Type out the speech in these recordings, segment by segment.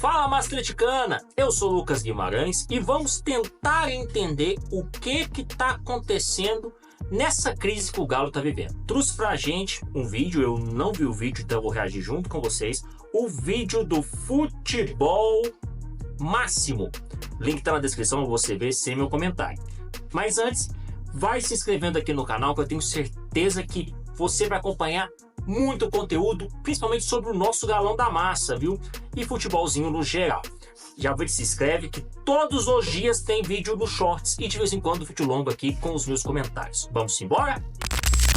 Fala, massa atleticana! Eu sou Lucas Guimarães e vamos tentar entender o que está acontecendo nessa crise que o Galo está vivendo. Trouxe pra gente um vídeo, eu não vi o vídeo, então eu vou reagir junto com vocês, o vídeo do Futebol Máximo. Link tá na descrição, você vê sem meu comentário. Mas antes, vai se inscrevendo aqui no canal que eu tenho certeza que você vai acompanhar muito conteúdo, principalmente sobre o nosso galão da massa, viu? E futebolzinho no geral. Já se inscreve que todos os dias tem vídeo no Shorts e de vez em quando vídeo longo aqui com os meus comentários. Vamos embora?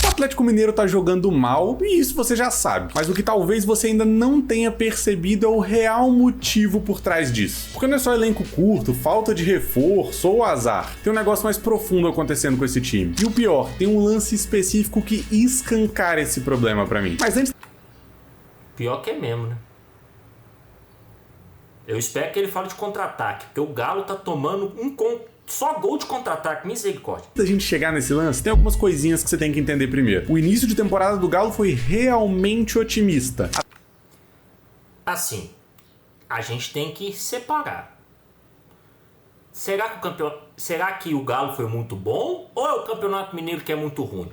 O Atlético Mineiro tá jogando mal, e isso você já sabe. Mas o que talvez você ainda não tenha percebido é o real motivo por trás disso. Porque não é só elenco curto, falta de reforço ou azar. Tem um negócio mais profundo acontecendo com esse time. E o pior, tem um lance específico que escancara esse problema pra mim. Mas antes... Pior que é mesmo, né? Eu espero que ele fale de contra-ataque, porque o Galo tá tomando só gol de contra-ataque, misericórdia. Antes da gente chegar nesse lance, tem algumas coisinhas que você tem que entender primeiro. O início de temporada do Galo foi realmente otimista. Assim, a gente tem que separar. Será que o Galo foi muito bom ou é o Campeonato Mineiro que é muito ruim?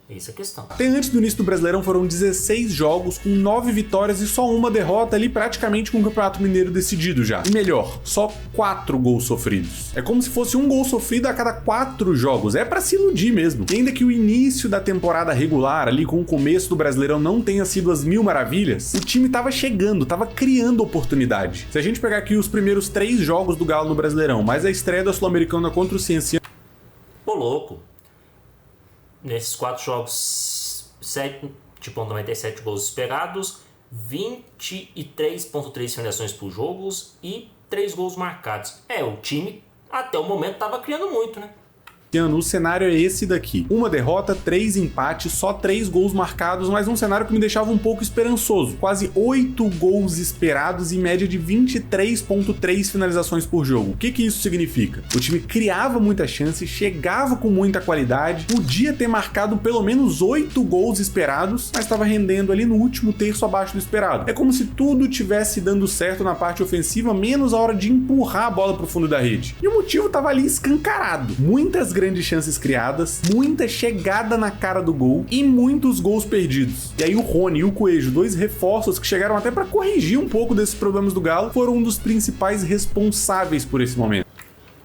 Essa é a questão. Até antes do início do Brasileirão foram 16 jogos com 9 vitórias e só uma derrota ali, praticamente com o Campeonato Mineiro decidido já. E melhor, só 4 gols sofridos. É como se fosse um gol sofrido a cada 4 jogos. É pra se iludir mesmo. E ainda que o início da temporada regular, ali com o começo do Brasileirão, não tenha sido as mil maravilhas, o time tava chegando, tava criando oportunidade. Se a gente pegar aqui os primeiros 3 jogos do Galo no Brasileirão, mais a estreia da Sul-Americana contra o Cienciano... Ô, louco! Nesses 4 jogos, 97 gols esperados, 23,3 finalizações por jogos e 3 gols marcados. O time até o momento estava criando muito, né? O cenário é esse daqui. Uma derrota, 3 empates, só 3 gols marcados, mas um cenário que me deixava um pouco esperançoso. Quase 8 gols esperados e média de 23,3 finalizações por jogo. O que isso significa? O time criava muita chance, chegava com muita qualidade, podia ter marcado pelo menos 8 gols esperados, mas estava rendendo ali no último terço abaixo do esperado. É como se tudo tivesse dando certo na parte ofensiva, menos a hora de empurrar a bola para o fundo da rede. E o motivo estava ali escancarado. Muitas grandes chances criadas, muita chegada na cara do gol e muitos gols perdidos. E aí o Rony e o Coelho, 2 reforços que chegaram até para corrigir um pouco desses problemas do Galo, foram um dos principais responsáveis por esse momento.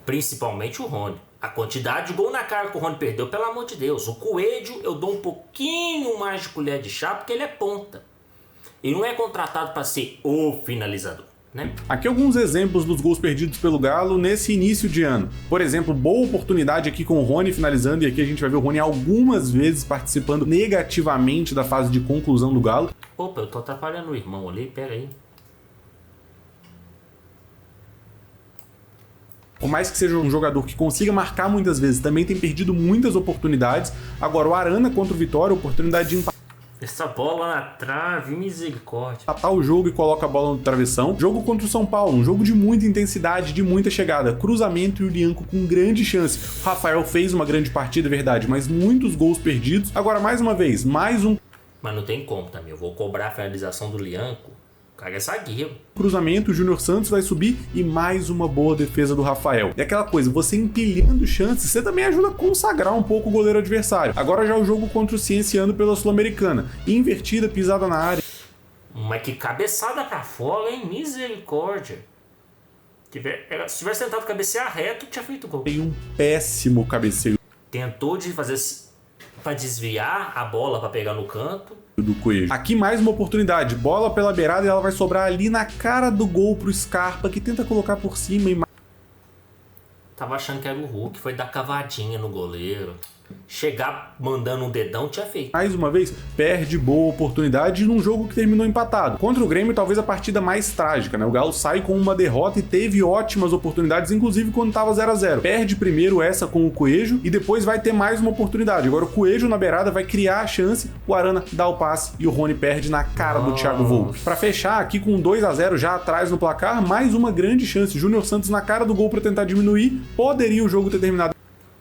Principalmente o Rony. A quantidade de gol na cara que o Rony perdeu, pelo amor de Deus. O Coelho eu dou um pouquinho mais de colher de chá porque ele é ponta. Ele não é contratado para ser o finalizador. Né? Aqui alguns exemplos dos gols perdidos pelo Galo nesse início de ano. Por exemplo, boa oportunidade aqui com o Rony finalizando, e aqui a gente vai ver o Rony algumas vezes participando negativamente da fase de conclusão do Galo. Opa, eu tô atrapalhando o irmão ali, pera aí. Por mais que seja um jogador que consiga marcar muitas vezes, também tem perdido muitas oportunidades. Agora o Arana contra o Vitória, oportunidade de empatar. Essa bola na trave, misericórdia. Empatar o jogo e coloca a bola no travessão. Jogo contra o São Paulo, um jogo de muita intensidade, de muita chegada. Cruzamento e o Lianco com grande chance. O Rafael fez uma grande partida, é verdade, mas muitos gols perdidos. Agora, mais uma vez, mais um... Mas não tem como também, eu vou cobrar a finalização do Lianco. O cara é zagueiro. Cruzamento, o Júnior Santos vai subir e mais uma boa defesa do Rafael. E aquela coisa, você empilhando chances, você também ajuda a consagrar um pouco o goleiro adversário. Agora já o jogo contra o Cienciano pela Sul-Americana. Invertida, pisada na área. Mas que cabeçada pra fora, hein? Misericórdia. Se tivesse tentado cabecear reto, tinha feito gol. Tem um péssimo cabeceio. Tentou de fazer pra desviar a bola pra pegar no canto. Do Coelho. Aqui mais uma oportunidade, bola pela beirada e ela vai sobrar ali na cara do gol pro Scarpa, que tenta colocar por cima e... Tava achando que era o Hulk, foi dar cavadinha no goleiro. Chegar mandando um dedão tinha feito. Mais uma vez, perde boa oportunidade num jogo que terminou empatado. Contra o Grêmio, talvez a partida mais trágica, né? O Galo sai com uma derrota e teve ótimas oportunidades, inclusive quando tava 0 a 0. Perde primeiro essa com o Coelho e depois vai ter mais uma oportunidade. Agora o Coelho na beirada vai criar a chance, o Arana dá o passe e o Rony perde na cara do Thiago Volpi. Pra fechar aqui com 2 a 0 já atrás no placar, mais uma grande chance. Júnior Santos na cara do gol pra tentar diminuir, poderia o jogo ter terminado.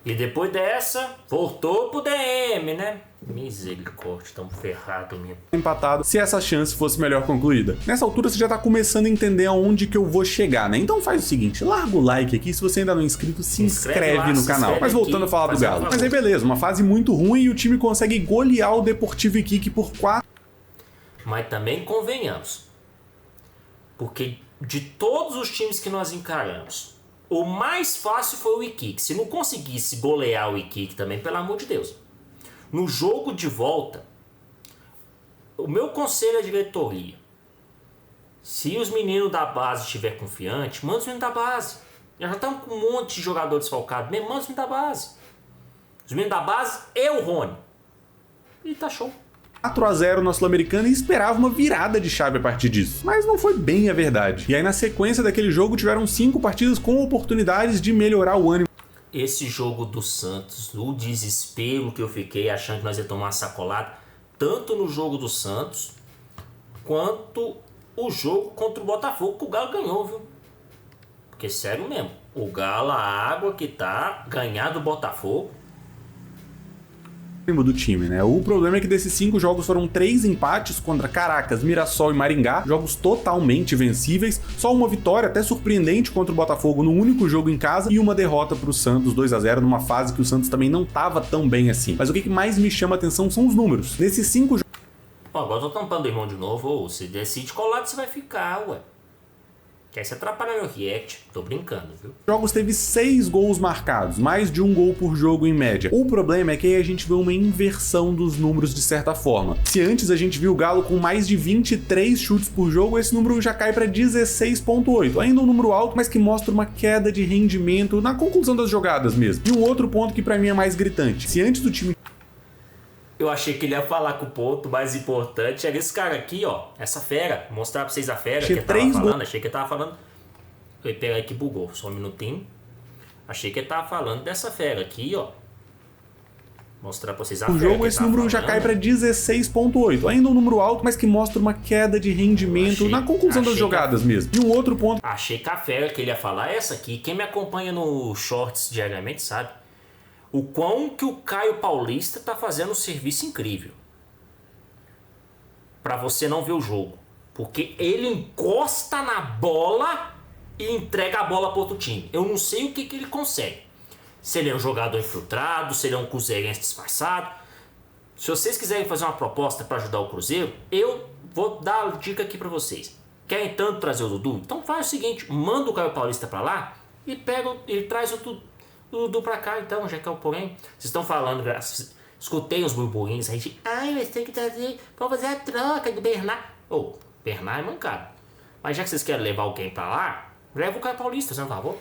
E depois dessa, voltou pro DM, né? Misericórdia, estamos ferrados mesmo. Empatado se essa chance fosse melhor concluída. Nessa altura você já tá começando a entender aonde que eu vou chegar, né? Então faz o seguinte, larga o like aqui, se você ainda não é inscrito, se inscreve no canal. Mas voltando a falar do Galo. Mas aí beleza, uma fase muito ruim e o time consegue golear o Deportivo Iquique por 4. Mas também convenhamos, porque de todos os times que nós encaramos, o mais fácil foi o Iquique. Se não conseguisse golear o Iquique também, pelo amor de Deus. No jogo de volta, o meu conselho à diretoria, se os meninos da base estiver confiante, manda os meninos da base. Já estão com um monte de jogador desfalcado mesmo, manda os meninos da base. Os meninos da base e o Rony. E tá show. 4-0 na Sul-Americana e esperava uma virada de chave a partir disso. Mas não foi bem a verdade. E aí na sequência daquele jogo tiveram 5 partidas com oportunidades de melhorar o ânimo. Esse jogo do Santos, o desespero que eu fiquei achando que nós ia tomar uma sacolada, tanto no jogo do Santos, quanto o jogo contra o Botafogo, que o Galo ganhou, viu? Porque sério mesmo, o Galo, a água que tá, ganhar do Botafogo, do time, né? O problema é que desses 5 jogos foram 3 empates contra Caracas, Mirassol e Maringá, jogos totalmente vencíveis, só uma vitória até surpreendente contra o Botafogo no único jogo em casa e uma derrota para o Santos 2-0 numa fase que o Santos também não estava tão bem assim. Mas o que mais me chama a atenção são os números. Nesses 5 jogos... Agora eu tô tampando o irmão de novo, ou se decide qual lado você vai ficar, ué. Que aí você atrapalha meu react. Tô brincando, viu? Jogos teve 6 gols marcados, mais de 1 gol por jogo em média. O problema é que aí a gente vê uma inversão dos números de certa forma. Se antes a gente viu o Galo com mais de 23 chutes por jogo, esse número já cai para 16,8. Ainda um número alto, mas que mostra uma queda de rendimento na conclusão das jogadas mesmo. E um outro ponto que para mim é mais gritante. Se antes do time... Eu achei que ele ia falar que o ponto mais importante era esse cara aqui, ó. Essa fera. Vou mostrar pra vocês a fera que ele tava falando. Achei que ele tava falando... Peraí que bugou. Só um minutinho. Achei que ele tava falando dessa fera aqui, ó. Mostrar pra vocês a fera. O jogo, esse número já cai pra 16,8. Ainda um número alto, mas que mostra uma queda de rendimento na conclusão das jogadas mesmo. E um outro ponto... Achei que a fera que ele ia falar é essa aqui. Quem me acompanha no Shorts diariamente sabe. O quão que o Caio Paulista tá fazendo um serviço incrível para você não ver o jogo, porque ele encosta na bola e entrega a bola para outro time. Eu não sei o que ele consegue. Se ele é um jogador infiltrado, se ele é um cruzeirense disfarçado. Se vocês quiserem fazer uma proposta para ajudar o Cruzeiro, eu vou dar a dica aqui para vocês. Querem tanto trazer o Dudu? Então faz o seguinte, manda o Caio Paulista para lá e traz o Dudu pra cá, então, já que é o porém. Vocês estão falando, escutei os burburinhos aí de mas tem que trazer pra fazer a troca do Bernard. Bernard é mancado. Mas já que vocês querem levar alguém pra lá, leva o Caio Paulista, por favor.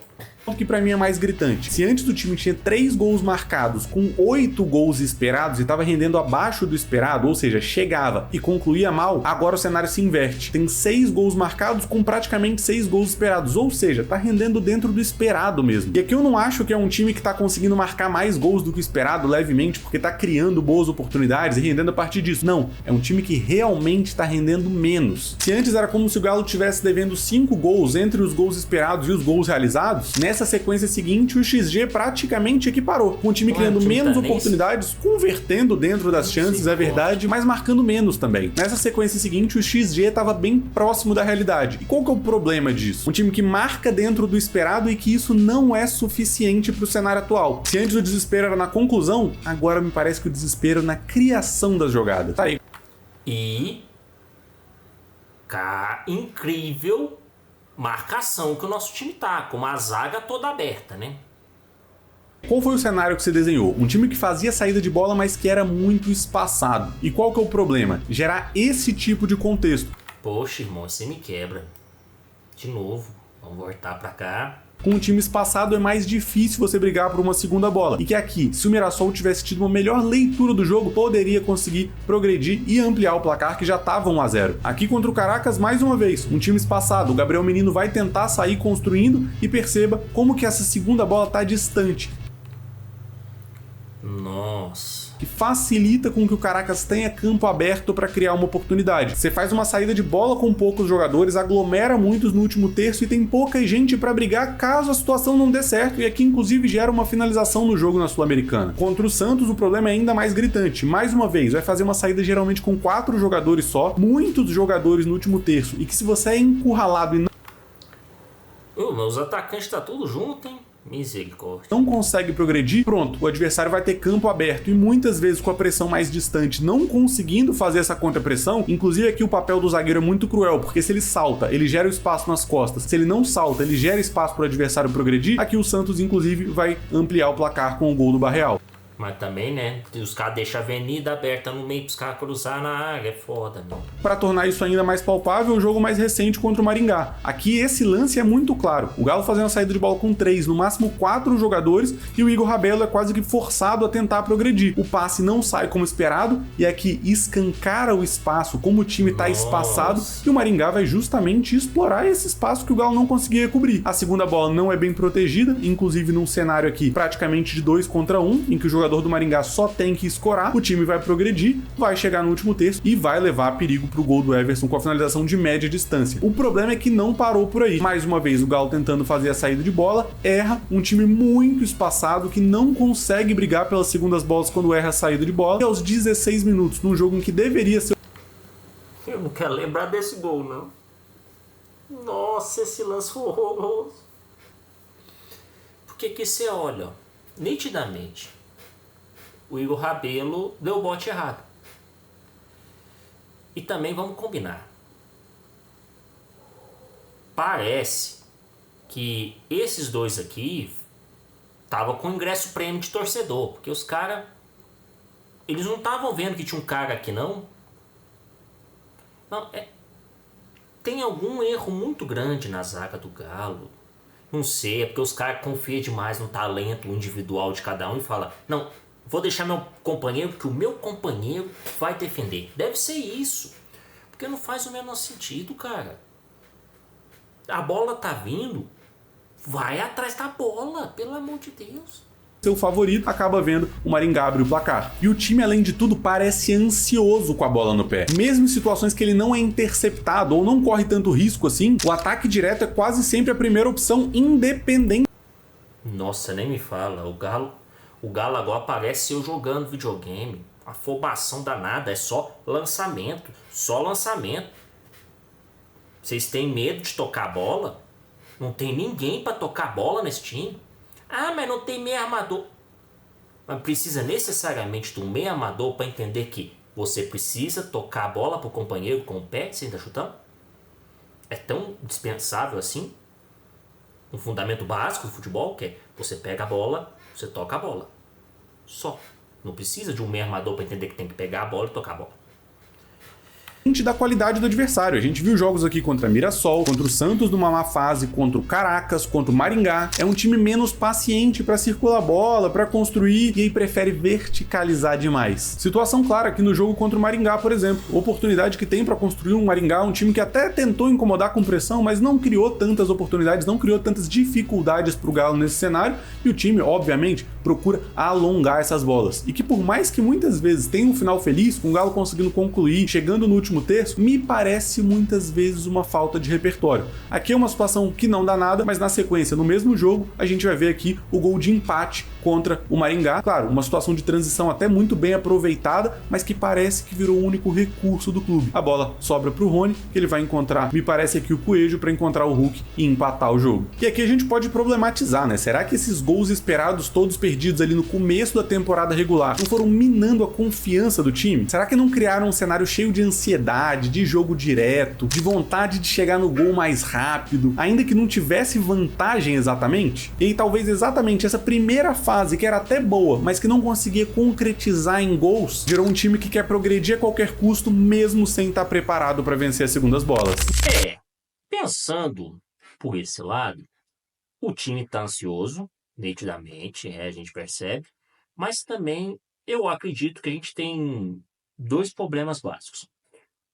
O que pra mim é mais gritante. Se antes do time tinha 3 gols marcados com 8 gols esperados e tava rendendo abaixo do esperado, ou seja, chegava e concluía mal, agora o cenário se inverte. Tem 6 gols marcados com praticamente 6 gols esperados, ou seja, tá rendendo dentro do esperado mesmo. E aqui eu não acho que é um time que tá conseguindo marcar mais gols do que o esperado levemente, porque tá criando boas oportunidades e rendendo a partir disso. Não, é um time que realmente tá rendendo menos. Se antes era como se o Galo tivesse devendo 5 gols entre os gols esperados e os gols realizados, nessa sequência seguinte o XG praticamente equiparou, com o time criando menos oportunidades, convertendo dentro das chances, é verdade, mas marcando menos também. Nessa sequência seguinte o XG estava bem próximo da realidade. E qual que é o problema disso? Um time que marca dentro do esperado e que isso não é suficiente para o cenário atual. Se antes o desespero era na conclusão, agora me parece que o desespero é na criação das jogadas. Tá aí. E... incrível marcação que o nosso time tá, com a zaga toda aberta, né? Qual foi o cenário que você desenhou? Um time que fazia saída de bola, mas que era muito espaçado. E qual que é o problema? Gerar esse tipo de contexto. Poxa, irmão, você me quebra. De novo, vamos voltar pra cá. Com um time espaçado é mais difícil você brigar por uma segunda bola. E que aqui, se o Mirassol tivesse tido uma melhor leitura do jogo, poderia conseguir progredir e ampliar o placar que já estava 1-0. Aqui contra o Caracas, mais uma vez, um time espaçado. O Gabriel Menino vai tentar sair construindo e perceba como que essa segunda bola está distante. Nossa, que facilita com que o Caracas tenha campo aberto para criar uma oportunidade. Você faz uma saída de bola com poucos jogadores, aglomera muitos no último terço e tem pouca gente para brigar caso a situação não dê certo, e aqui inclusive gera uma finalização no jogo na Sul-Americana. Contra o Santos o problema é ainda mais gritante. Mais uma vez, vai fazer uma saída geralmente com 4 jogadores só, muitos jogadores no último terço, e que se você é encurralado e Os atacantes tá tudo junto, hein? Misericórdia. não consegue progredir, pronto, o adversário vai ter campo aberto, e muitas vezes com a pressão mais distante, não conseguindo fazer essa contrapressão. Inclusive aqui o papel do zagueiro é muito cruel, porque se ele salta, ele gera o espaço nas costas; se ele não salta, ele gera espaço para o adversário progredir. Aqui o Santos inclusive vai ampliar o placar com o gol do Barreal. Mas também, né, os caras deixam a avenida aberta no meio pros caras cruzar na área, é foda, meu. Para tornar isso ainda mais palpável, o jogo mais recente contra o Maringá. Aqui esse lance é muito claro. O Galo fazendo a saída de bola com 3, no máximo 4 jogadores, e o Igor Rabelo é quase que forçado a tentar progredir. O passe não sai como esperado, e aqui escancara o espaço, como o time está espaçado, e o Maringá vai justamente explorar esse espaço que o Galo não conseguia cobrir. A segunda bola não é bem protegida, inclusive num cenário aqui praticamente de 2 contra 1, em que o jogador do Maringá só tem que escorar, o time vai progredir, vai chegar no último terço e vai levar perigo pro gol do Everson com a finalização de média distância. O problema é que não parou por aí. Mais uma vez o Galo tentando fazer a saída de bola, erra, um time muito espaçado que não consegue brigar pelas segundas bolas quando erra a saída de bola, e aos 16 minutos, num jogo em que deveria ser... Eu não quero lembrar desse gol, não. Nossa, esse lance foi horroroso. Porque que você olha, ó, nitidamente, o Igor Rabelo deu o bote errado. E também vamos combinar. Parece que esses dois aqui estavam com ingresso prêmio de torcedor. Porque os caras, eles não estavam vendo que tinha um cara aqui, não. Não, tem algum erro muito grande na zaga do Galo. Não sei, é porque os caras confiam demais no talento individual de cada um e falam, não, vou deixar meu companheiro, porque o meu companheiro vai defender. Deve ser isso. Porque não faz o menor sentido, cara. A bola tá vindo, vai atrás da bola, pelo amor de Deus. Seu favorito acaba vendo o Maringá abrir o placar. E o time, além de tudo, parece ansioso com a bola no pé. Mesmo em situações que ele não é interceptado ou não corre tanto risco assim, o ataque direto é quase sempre a primeira opção, independente. Nossa, nem me fala. O Galo agora parece eu jogando videogame. Afobação danada, é só lançamento. Só lançamento. Vocês têm medo de tocar a bola? Não tem ninguém pra tocar a bola nesse time. Ah, mas não tem meio armador. Mas precisa necessariamente de um meio armador para entender que você precisa tocar a bola pro companheiro com o pé sem estar chutando? É tão dispensável assim? Um fundamento básico do futebol, que é você pega a bola, você toca a bola. Só. Não precisa de um meio armador para entender que tem que pegar a bola e tocar a bola. Da qualidade do adversário. A gente viu jogos aqui contra Mirassol, contra o Santos numa má fase, contra o Caracas, contra o Maringá. É um time menos paciente para circular a bola, para construir, e aí prefere verticalizar demais. Situação clara aqui no jogo contra o Maringá, por exemplo. Oportunidade que tem para construir um Maringá, um time que até tentou incomodar com pressão, mas não criou tantas oportunidades, não criou tantas dificuldades para o Galo nesse cenário, e o time, obviamente, procura alongar essas bolas. E que por mais que muitas vezes tenha um final feliz, com o Galo conseguindo concluir, chegando no último terço, me parece muitas vezes uma falta de repertório. Aqui é uma situação que não dá nada, mas na sequência, no mesmo jogo, a gente vai ver aqui o gol de empate contra o Maringá. Claro, uma situação de transição até muito bem aproveitada, mas que parece que virou o único recurso do clube. A bola sobra para o Rony, que ele vai encontrar, me parece aqui, o Coelho para encontrar o Hulk e empatar o jogo. E aqui a gente pode problematizar, né? Será que esses gols esperados, todos perdidos ali no começo da temporada regular, não foram minando a confiança do time? Será que não criaram um cenário cheio de ansiedade, de jogo direto, de vontade de chegar no gol mais rápido, ainda que não tivesse vantagem exatamente? E aí talvez exatamente essa primeira fase, que era até boa, mas que não conseguia concretizar em gols, gerou um time que quer progredir a qualquer custo, mesmo sem estar preparado para vencer as segundas bolas. Pensando por esse lado, o time está ansioso, nitidamente, a gente percebe, mas também eu acredito que a gente tem dois problemas básicos.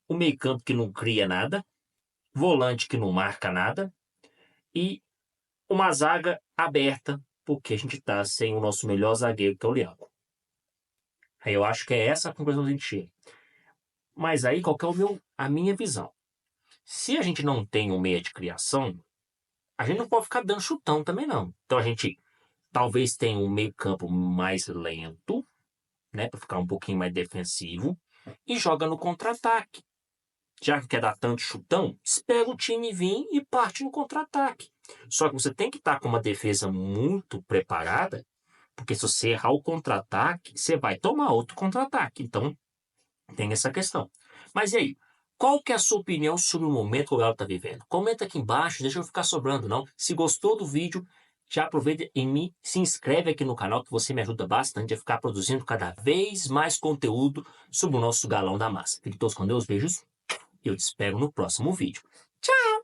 O meio-campo que não cria nada, volante que não marca nada e uma zaga aberta, porque a gente está sem o nosso melhor zagueiro, que é o Leão. Aí eu acho que é essa a conclusão que a gente chega. Mas aí qual que é a minha visão? Se a gente não tem um meia de criação, a gente não pode ficar dando chutão também não. Então a gente talvez tenha um meio campo mais lento, né, para ficar um pouquinho mais defensivo, e joga no contra-ataque. Já que quer dar tanto chutão, espera o time vir e parte no contra-ataque. Só que você tem que estar com uma defesa muito preparada, porque se você errar o contra-ataque, você vai tomar outro contra-ataque. Então, tem essa questão. Mas e aí? Qual que é a sua opinião sobre o momento que o Galo está vivendo? Comenta aqui embaixo, deixa eu ficar sobrando não. Se gostou do vídeo, já aproveita e se inscreve aqui no canal que você me ajuda bastante a ficar produzindo cada vez mais conteúdo sobre o nosso Galão da Massa. Fiquem todos com Deus, beijos. Eu te espero no próximo vídeo. Tchau!